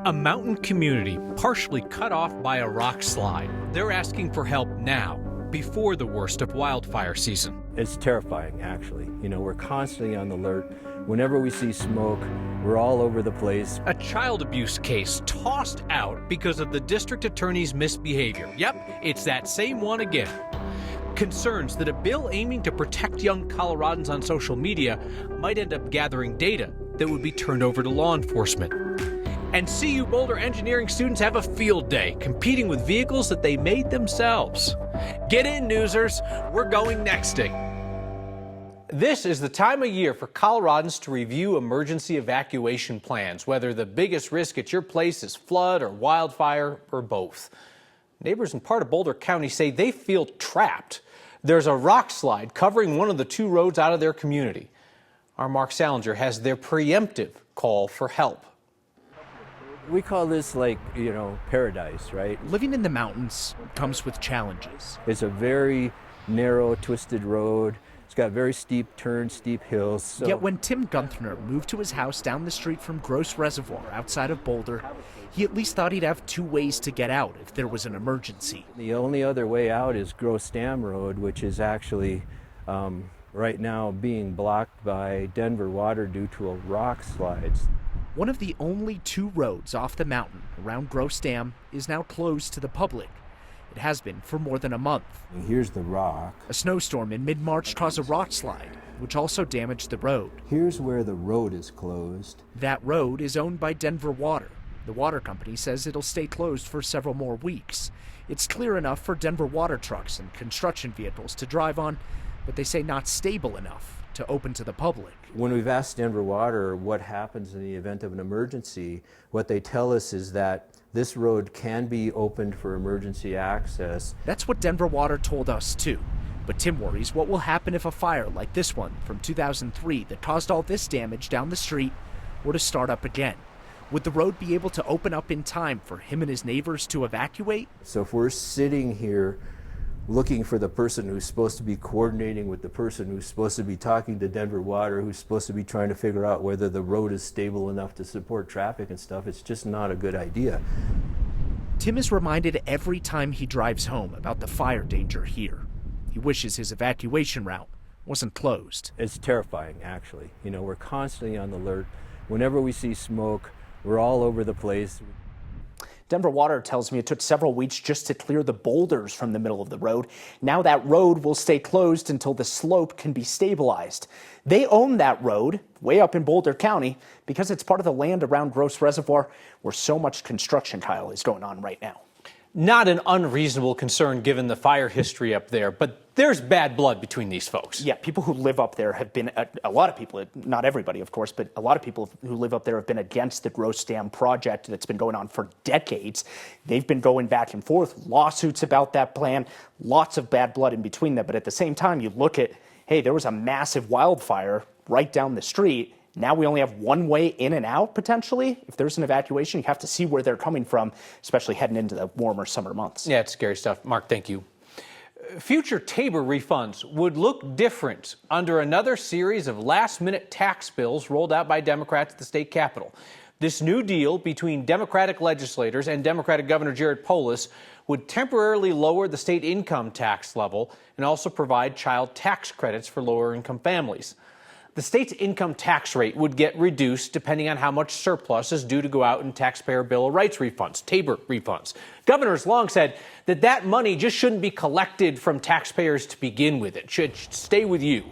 A mountain community partially cut off by a rock slide. They're asking for help now, before the worst of wildfire season. It's terrifying, actually. You know, we're constantly on the alert. Whenever we see smoke, we're all over the place. A child abuse case tossed out because of the district attorney's misbehavior. Yep, it's that same one again. Concerns that a bill aiming to protect young Coloradans on social media might end up gathering data that would be turned over to law enforcement. And CU Boulder engineering students have a field day, competing with vehicles that they made themselves. Get in, newsers, we're going nexting. This is the time of year for Coloradans to review emergency evacuation plans, whether the biggest risk at your place is flood or wildfire or both. Neighbors in part of Boulder County say they feel trapped. There's a rock slide covering one of the two roads out of their community. Our Mark Salinger has their preemptive call for help. We call this paradise, right? Living in the mountains comes with challenges. It's a very narrow, twisted road. It's got very steep turns, steep hills. Yet when Tim Gunthner moved to his house down the street from Gross Reservoir outside of Boulder, he at least thought he'd have two ways to get out if there was an emergency. The only other way out is Gross Dam Road, which is actually right now being blocked by Denver water due to a rock slide. One of the only two roads off the mountain around Gross Dam is now closed to the public. It has been for more than a month. Here's the rock. A snowstorm in mid-March caused a rock slide, which also damaged the road. Here's where the road is closed. That road is owned by Denver Water. The water company says it'll stay closed for several more weeks. It's clear enough for Denver water trucks and construction vehicles to drive on, but they say not stable enough to open to the public. When we've asked Denver Water what happens in the event of an emergency, what they tell us is that this road can be opened for emergency access. That's what Denver Water told us too. But Tim worries what will happen if a fire like this one from 2003 that caused all this damage down the street were to start up again. Would the road be able to open up in time for him and his neighbors to evacuate? So if we're sitting here looking for the person who's supposed to be coordinating with the person who's supposed to be talking to Denver Water, who's supposed to be trying to figure out whether the road is stable enough to support traffic and stuff, it's just not a good idea. Tim is reminded every time he drives home about the fire danger here. He wishes his evacuation route wasn't closed. It's terrifying, actually. You know, we're constantly on the alert. Whenever we see smoke, we're all over the place. Denver Water tells me it took several weeks just to clear the boulders from the middle of the road. Now that road will stay closed until the slope can be stabilized. They own that road way up in Boulder County because it's part of the land around Gross Reservoir where so much construction, Kyle, is going on right now. Not an unreasonable concern given the fire history up there, but there's bad blood between these folks. Yeah, people who live up there have been, a lot of people, not everybody, of course, but a lot of people who live up there have been against the Gross Dam project that's been going on for decades. They've been going back and forth, lawsuits about that plan, lots of bad blood in between them. But at the same time, you look at, hey, there was a massive wildfire right down the street. Now we only have one way in and out, potentially. If there's an evacuation, you have to see where they're coming from, especially heading into the warmer summer months. Yeah, it's scary stuff. Mark, thank you. Future Tabor refunds would look different under another series of last-minute tax bills rolled out by Democrats at the state capitol. This new deal between Democratic legislators and Democratic Governor Jared Polis would temporarily lower the state income tax level and also provide child tax credits for lower-income families. The state's income tax rate would get reduced depending on how much surplus is due to go out in taxpayer Bill of Rights refunds, Tabor refunds. Governors long said that that money just shouldn't be collected from taxpayers to begin with. It should stay with you.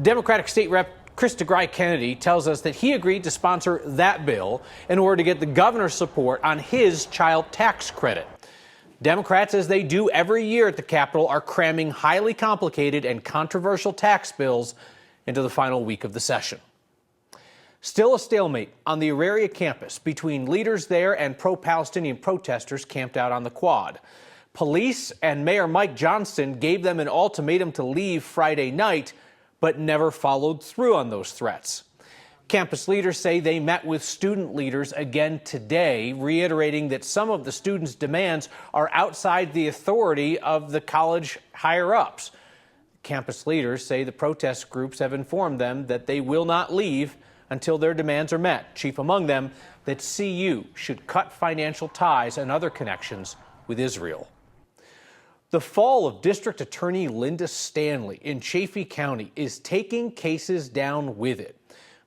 Democratic State Rep Chris DeGray Kennedy tells us that he agreed to sponsor that bill in order to get the governor's support on his child tax credit. Democrats, as they do every year at the Capitol, are cramming highly complicated and controversial tax bills into the final week of the session. Still a stalemate on the Auraria campus between leaders there and pro-Palestinian protesters camped out on the quad. Police and Mayor Mike Johnston gave them an ultimatum to leave Friday night, but never followed through on those threats. Campus leaders say they met with student leaders again today, reiterating that some of the students' demands are outside the authority of the college higher-ups. Campus leaders say the protest groups have informed them that they will not leave until their demands are met, chief among them that CU should cut financial ties and other connections with Israel. The fall of District Attorney Linda Stanley in Chaffee County is taking cases down with it.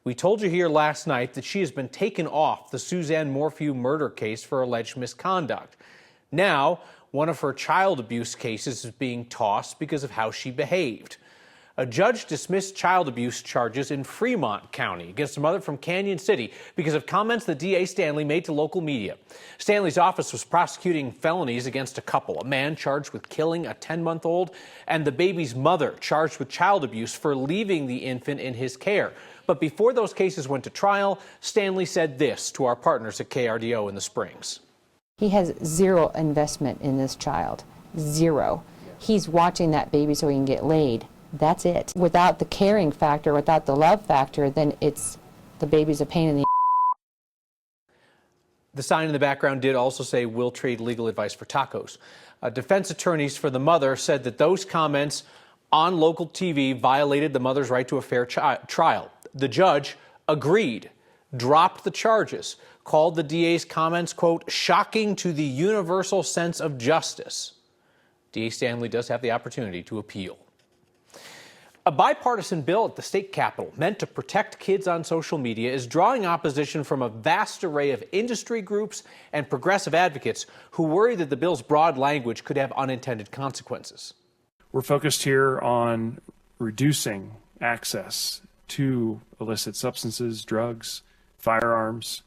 We told you here last night that she has been taken off the Suzanne Morphew murder case for alleged misconduct. Now, one of her child abuse cases is being tossed because of how she behaved. A judge dismissed child abuse charges in Fremont County against a mother from Canyon City because of comments that DA Stanley made to local media. Stanley's office was prosecuting felonies against a couple, a man charged with killing a 10-month-old and the baby's mother charged with child abuse for leaving the infant in his care. But before those cases went to trial, Stanley said this to our partners at KRDO in the Springs. He has zero investment in this child, zero. He's watching that baby so he can get laid. That's it. Without the caring factor, without the love factor, then the baby's a pain in the. The sign in the background did also say, "We'll trade legal advice for tacos." Defense attorneys for the mother said that those comments on local TV violated the mother's right to a fair trial. The judge agreed, dropped the charges, called the DA's comments, quote, shocking to the universal sense of justice. DA Stanley does have the opportunity to appeal. A bipartisan bill at the state capitol meant to protect kids on social media is drawing opposition from a vast array of industry groups and progressive advocates who worry that the bill's broad language could have unintended consequences. We're focused here on reducing access to illicit substances, drugs, firearms.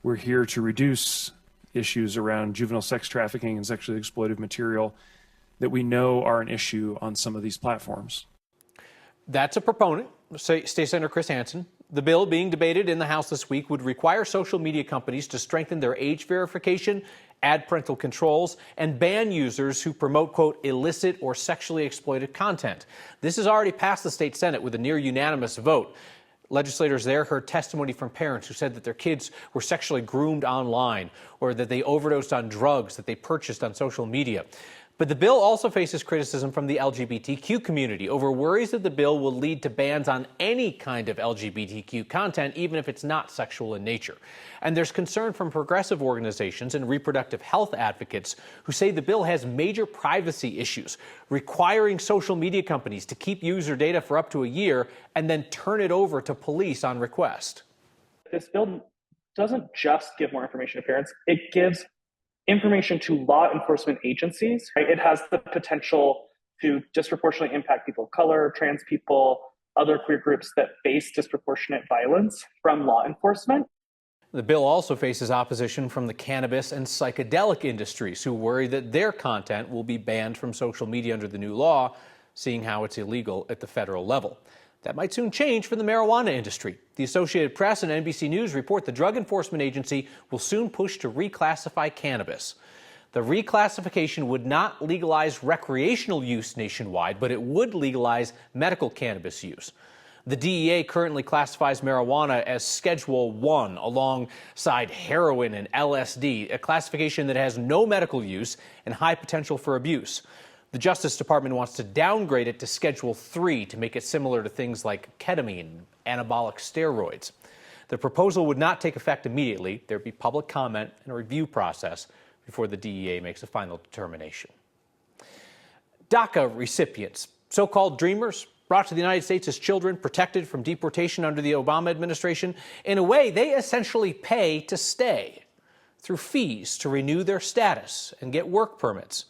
We're here to reduce issues around juvenile sex trafficking and sexually exploitive material that we know are an issue on some of these platforms. That's a proponent, State Senator Chris Hansen. The bill being debated in the House this week would require social media companies to strengthen their age verification, add parental controls, and ban users who promote, quote, illicit or sexually exploited content. This has already passed the state Senate with a near unanimous vote. Legislators there heard testimony from parents who said that their kids were sexually groomed online or that they overdosed on drugs that they purchased on social media. But the bill also faces criticism from the LGBTQ community over worries that the bill will lead to bans on any kind of LGBTQ content, even if it's not sexual in nature. And there's concern from progressive organizations and reproductive health advocates who say the bill has major privacy issues, requiring social media companies to keep user data for up to a year and then turn it over to police on request. This bill doesn't just give more information to parents, it gives information to law enforcement agencies. It has the potential to disproportionately impact people of color, trans people, other queer groups that face disproportionate violence from law enforcement. The bill also faces opposition from the cannabis and psychedelic industries who worry that their content will be banned from social media under the new law, seeing how it's illegal at the federal level. That might soon change for the marijuana industry. The Associated Press and NBC News report the Drug Enforcement Agency will soon push to reclassify cannabis. The reclassification would not legalize recreational use nationwide, but it would legalize medical cannabis use. The DEA currently classifies marijuana as Schedule 1 alongside heroin and LSD, a classification that has no medical use and high potential for abuse. The Justice Department wants to downgrade it to Schedule 3 to make it similar to things like ketamine, anabolic steroids. The proposal would not take effect immediately. There'd be public comment and a review process before the DEA makes a final determination. DACA recipients, so-called dreamers, brought to the United States as children, protected from deportation under the Obama administration. In a way, they essentially pay to stay through fees to renew their status and get work permits.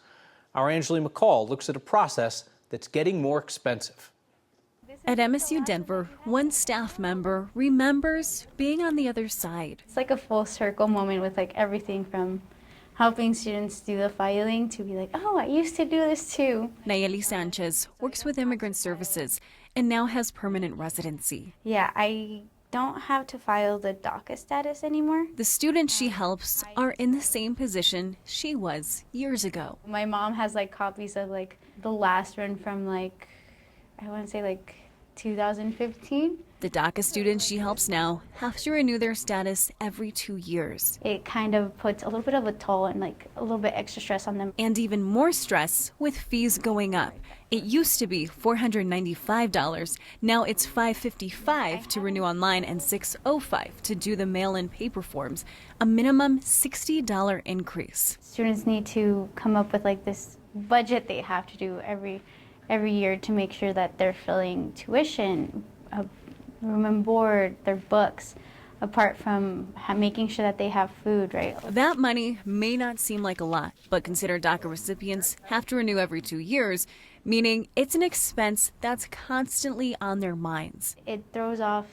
Our Angeli McCall looks at a process that's getting more expensive. At MSU Denver, one staff member remembers being on the other side. It's like a full circle moment with like everything from helping students do the filing to be like, oh, I used to do this too. Nayeli Sanchez works with Immigrant Services and now has permanent residency. Yeah, I don't have to file the DACA status anymore. The students she helps are in the same position she was years ago. My mom has like copies of like the last one from like, I want to say like 2015. The DACA students she helps now have to renew their status every 2 years. It kind of puts a little bit of a toll and like a little bit extra stress on them. And even more stress with fees going up. It used to be $495. Now it's $555 to renew online and $605 to do the mail-in paper forms. A minimum $60 increase. Students need to come up with like this budget they have to do every year to make sure that they're filling tuition, room and board, their books, apart from making sure that they have food, right? That money may not seem like a lot, but consider DACA recipients have to renew every 2 years, meaning it's an expense that's constantly on their minds. It throws off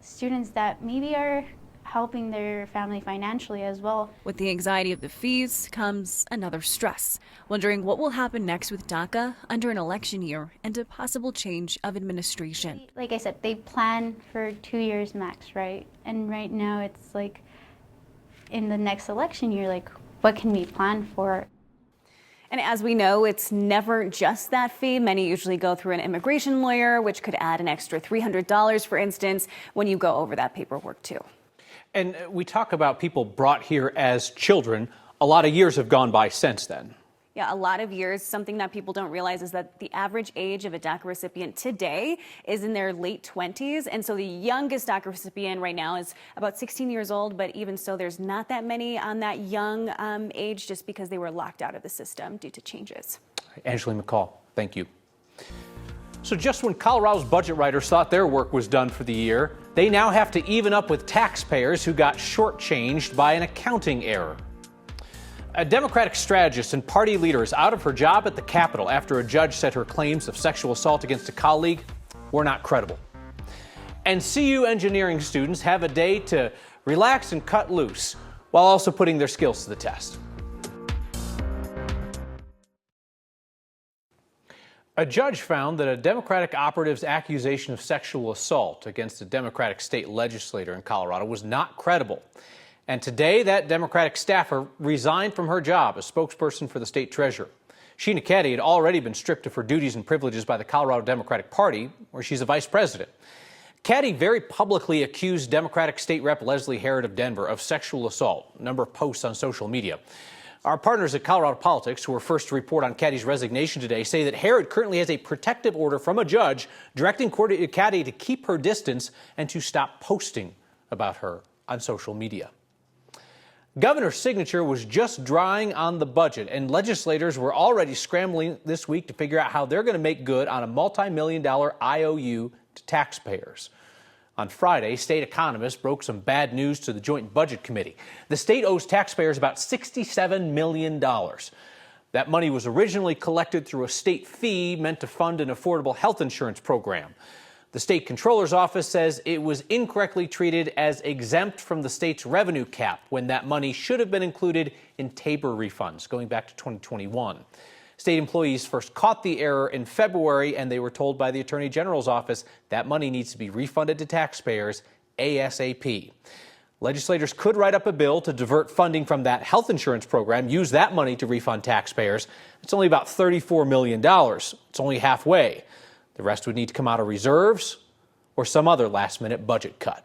students that maybe are helping their family financially as well. With the anxiety of the fees comes another stress, wondering what will happen next with DACA under an election year and a possible change of administration. Like I said, they plan for 2 years max, right? And right now it's like in the next election year, like what can we plan for? And as we know, it's never just that fee. Many usually go through an immigration lawyer, which could add an extra $300, for instance, when you go over that paperwork too. And we talk about people brought here as children. A lot of years have gone by since then. Yeah, a lot of years. Something that people don't realize is that the average age of a DACA recipient today is in their late 20s. And so the youngest DACA recipient right now is about 16 years old. But even so, there's not that many on that young age just because they were locked out of the system due to changes. Angela McCall, thank you. So just when Colorado's budget writers thought their work was done for the year, they now have to even up with taxpayers who got shortchanged by an accounting error. A Democratic strategist and party leader is out of her job at the Capitol after a judge said her claims of sexual assault against a colleague were not credible. And CU engineering students have a day to relax and cut loose while also putting their skills to the test. A judge found that a Democratic operative's accusation of sexual assault against a Democratic state legislator in Colorado was not credible. And today, that Democratic staffer resigned from her job as spokesperson for the state treasurer. Sheena Caddy had already been stripped of her duties and privileges by the Colorado Democratic Party, where she's a vice president. Caddy very publicly accused Democratic State Rep Leslie Herod of Denver of sexual assault, a number of posts on social media. Our partners at Colorado Politics, who were first to report on Caddy's resignation today, say that Herod currently has a protective order from a judge directing Caddy to keep her distance and to stop posting about her on social media. Governor's signature was just drying on the budget, and legislators were already scrambling this week to figure out how they're going to make good on a multi-million-dollar IOU to taxpayers. On Friday, state economists broke some bad news to the Joint Budget Committee. The state owes taxpayers about $67 million. That money was originally collected through a state fee meant to fund an affordable health insurance program. The state comptroller's office says it was incorrectly treated as exempt from the state's revenue cap when that money should have been included in Tabor refunds going back to 2021. State employees first caught the error in February, and they were told by the Attorney General's office that money needs to be refunded to taxpayers ASAP. Legislators could write up a bill to divert funding from that health insurance program, use that money to refund taxpayers. It's only about $34 million. It's only halfway. The rest would need to come out of reserves or some other last-minute budget cut.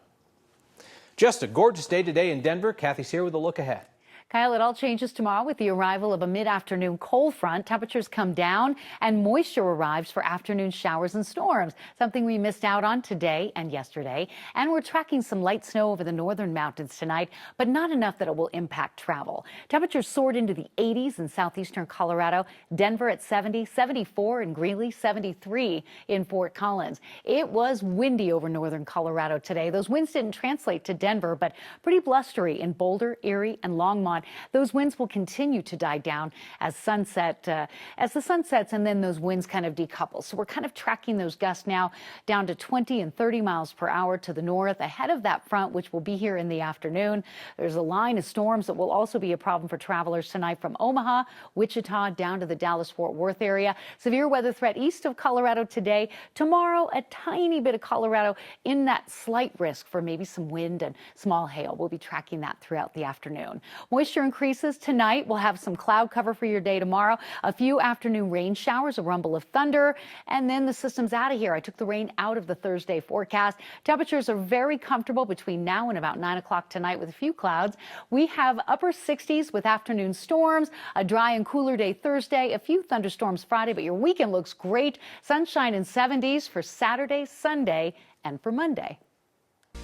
Just a gorgeous day today in Denver. Kathy's here with a look ahead. Kyle, it all changes tomorrow with the arrival of a mid-afternoon cold front. Temperatures come down and moisture arrives for afternoon showers and storms, something we missed out on today and yesterday. And we're tracking some light snow over the northern mountains tonight, but not enough that it will impact travel. Temperatures soared into the 80s in southeastern Colorado, Denver at 70, 74 in Greeley, 73 in Fort Collins. It was windy over northern Colorado today. Those winds didn't translate to Denver, but pretty blustery in Boulder, Erie, and Longmont. Those winds will continue to die down as the sun sets, and then those winds kind of decouple. So we're kind of tracking those gusts now down to 20 and 30 miles per hour to the north ahead of that front, which will be here in the afternoon. There's a line of storms that will also be a problem for travelers tonight from Omaha, Wichita, down to the Dallas-Fort Worth area. Severe weather threat east of Colorado today. Tomorrow, a tiny bit of Colorado in that slight risk for maybe some wind and small hail. We'll be tracking that throughout the afternoon. Moisture Moisture increases tonight. We'll have some cloud cover for your day tomorrow. A few afternoon rain showers, a rumble of thunder, and then the system's out of here. I took the rain out of the Thursday forecast. Temperatures are very comfortable between now and about 9 o'clock tonight with a few clouds. We have upper 60s with afternoon storms, a dry and cooler day Thursday, a few thunderstorms Friday, but your weekend looks great. Sunshine in 70s for Saturday, Sunday, and for Monday.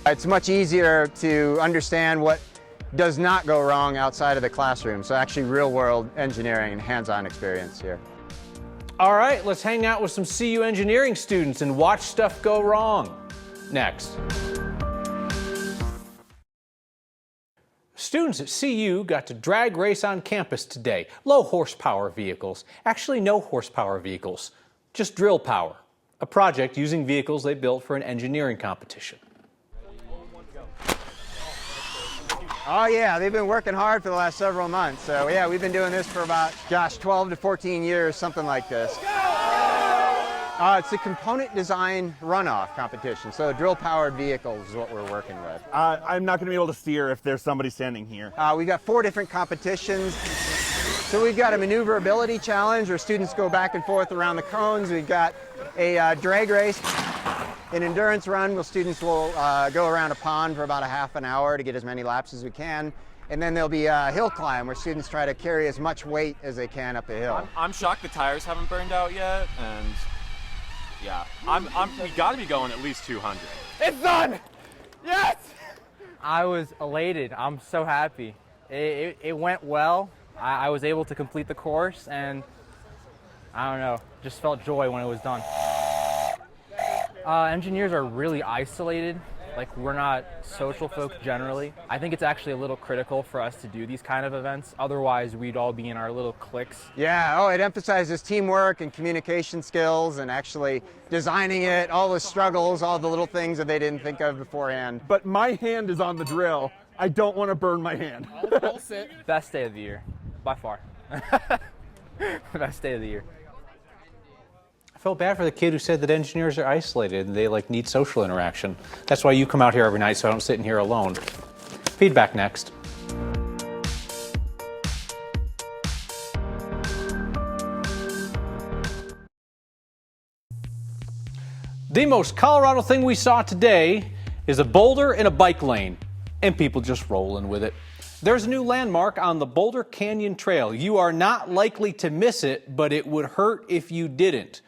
It's much easier to understand what does not go wrong outside of the classroom. So actually real-world engineering and hands-on experience here. All right, let's hang out with some CU engineering students and watch stuff go wrong. Next. Students at CU got to drag race on campus today. Low horsepower vehicles. Actually, no horsepower vehicles, just drill power. A project using vehicles they built for an engineering competition. Oh yeah, they've been working hard for the last several months. So yeah, we've been doing this for about, 12 to 14 years, something like this. It's a component design runoff competition. So drill-powered vehicles is what we're working with. I'm not going to be able to steer if there's somebody standing here. We've got 4 different competitions. So we've got a maneuverability challenge where students go back and forth around the cones. We've got a drag race, an endurance run where students will go around a pond for about a half an hour to get as many laps as we can. And then there'll be a hill climb where students try to carry as much weight as they can up the hill. I'm shocked the tires haven't burned out yet, and yeah, we got to be going at least 200. It's done! Yes! I was elated. I'm so happy. It went well. I was able to complete the course, and I don't know, just felt joy when it was done. Engineers are really isolated. Like, we're not social folk generally. I think it's actually a little critical for us to do these kind of events. Otherwise, we'd all be in our little cliques. Yeah, it emphasizes teamwork and communication skills and actually designing it, all the struggles, all the little things that they didn't think of beforehand. But my hand is on the drill. I don't want to burn my hand. I'll sit. Best day of the year, by far. Best day of the year. I felt bad for the kid who said that engineers are isolated and they need social interaction. That's why you come out here every night, so I don't sit in here alone. Feedback next. The most Colorado thing we saw today is a boulder in a bike lane and people just rolling with it. There's a new landmark on the Boulder Canyon Trail. You are not likely to miss it, but it would hurt if you didn't.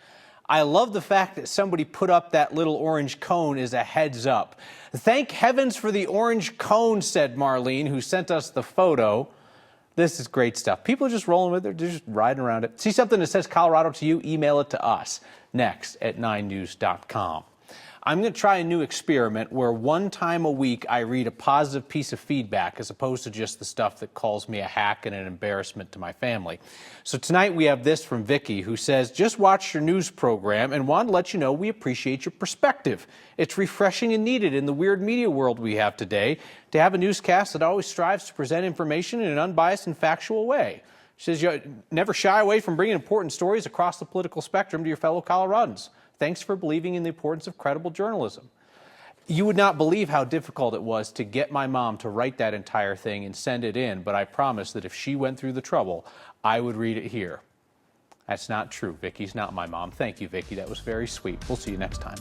I love the fact that somebody put up that little orange cone as a heads up. Thank heavens for the orange cone, said Marlene, who sent us the photo. This is great stuff. People are just rolling with it. They're just riding around it. See something that says Colorado to you? Email it to us next at 9news.com. I'm going to try a new experiment where one time a week I read a positive piece of feedback as opposed to just the stuff that calls me a hack and an embarrassment to my family. So tonight we have this from Vicky, who says, just watched your news program and wanted to let you know we appreciate your perspective. It's refreshing and needed in the weird media world we have today to have a newscast that always strives to present information in an unbiased and factual way. She says, you never shy away from bringing important stories across the political spectrum to your fellow Coloradans. Thanks for believing in the importance of credible journalism. You would not believe how difficult it was to get my mom to write that entire thing and send it in, but I promise that if she went through the trouble, I would read it here. That's not true. Vicky's not my mom. Thank you, Vicky. That was very sweet. We'll see you next time.